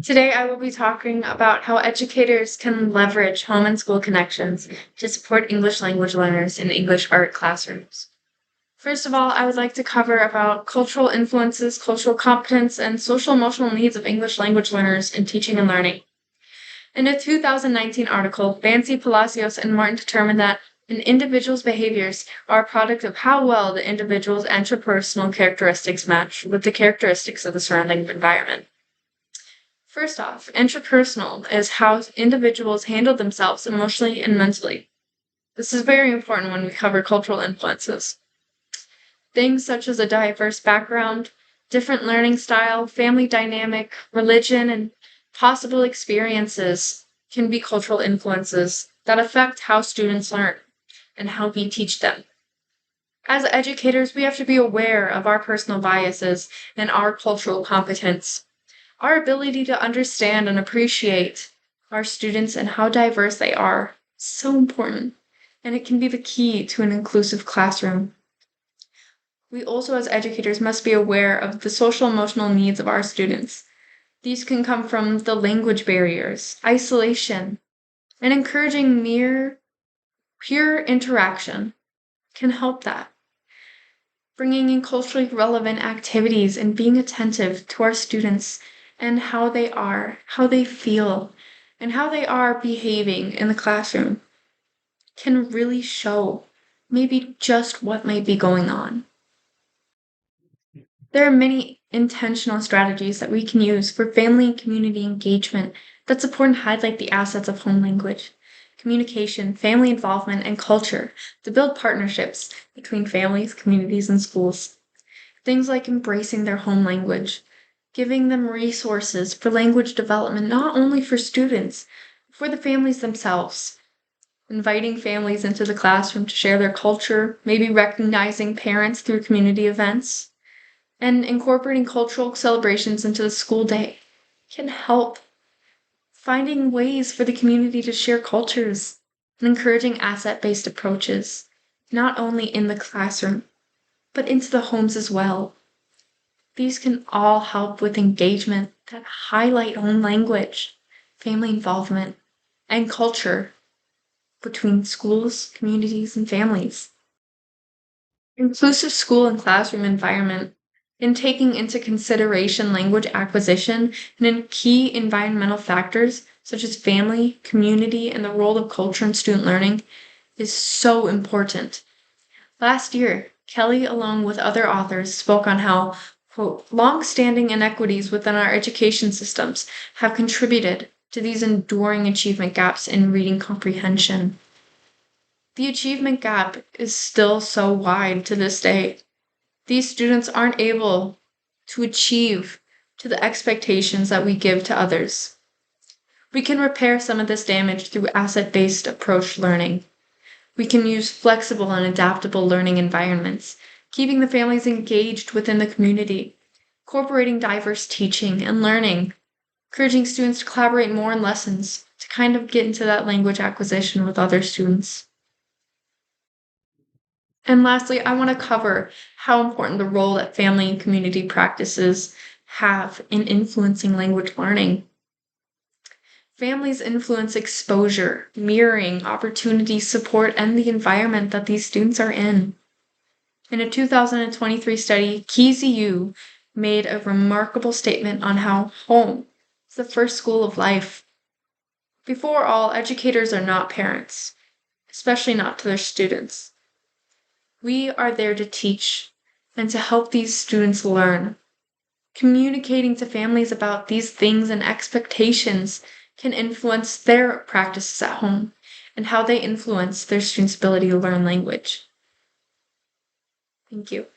Today, I will be talking about how educators can leverage home and school connections to support English language learners in English art classrooms. First of all, I would like to cover about cultural influences, cultural competence, and social emotional needs of English language learners in teaching and learning. In a 2019 article, Bansi, Palacios, and Martin determined that an individual's behaviors are a product of how well the individual's interpersonal characteristics match with the characteristics of the surrounding environment. First off, interpersonal is how individuals handle themselves emotionally and mentally. This is very important when we cover cultural influences. Things such as a diverse background, different learning style, family dynamic, religion, and possible experiences can be cultural influences that affect how students learn and how we teach them. As educators, we have to be aware of our personal biases and our cultural competence. Our ability to understand and appreciate our students and how diverse they are is so important, and it can be the key to an inclusive classroom. We also, as educators, must be aware of the social emotional needs of our students. These can come from the language barriers, isolation, and encouraging peer interaction can help that. Bringing in culturally relevant activities and being attentive to our students and how they are, how they feel, and how they are behaving in the classroom can really show maybe just what might be going on. There are many intentional strategies that we can use for family and community engagement that support and highlight the assets of home language, communication, family involvement, and culture to build partnerships between families, communities, and schools. Things like embracing their home language, giving them resources for language development, not only for students, but for the families themselves. Inviting families into the classroom to share their culture, maybe recognizing parents through community events, and incorporating cultural celebrations into the school day can help. Finding ways for the community to share cultures and encouraging asset-based approaches, not only in the classroom, but into the homes as well. These can all help with engagement that highlight home language, family involvement, and culture between schools, communities, and families. Inclusive school and classroom environment in taking into consideration language acquisition and in key environmental factors such as family, community, and the role of culture in student learning is so important. Last year, Kelly, along with other authors, spoke on how, quote, long-standing inequities within our education systems have contributed to these enduring achievement gaps in reading comprehension. The achievement gap is still so wide to this day. These students aren't able to achieve to the expectations that we give to others. We can repair some of this damage through asset-based approach learning. We can use flexible and adaptable learning environments, keeping the families engaged within the community, incorporating diverse teaching and learning, encouraging students to collaborate more in lessons to kind of get into that language acquisition with other students. And lastly, I want to cover how important the role that family and community practices have in influencing language learning. Families influence exposure, mirroring, opportunity, support, and the environment that these students are in. In a 2023 study, KZU made a remarkable statement on how home is the first school of life. Before all, educators are not parents, especially not to their students. We are there to teach and to help these students learn. Communicating to families about these things and expectations can influence their practices at home and how they influence their students' ability to learn language. Thank you.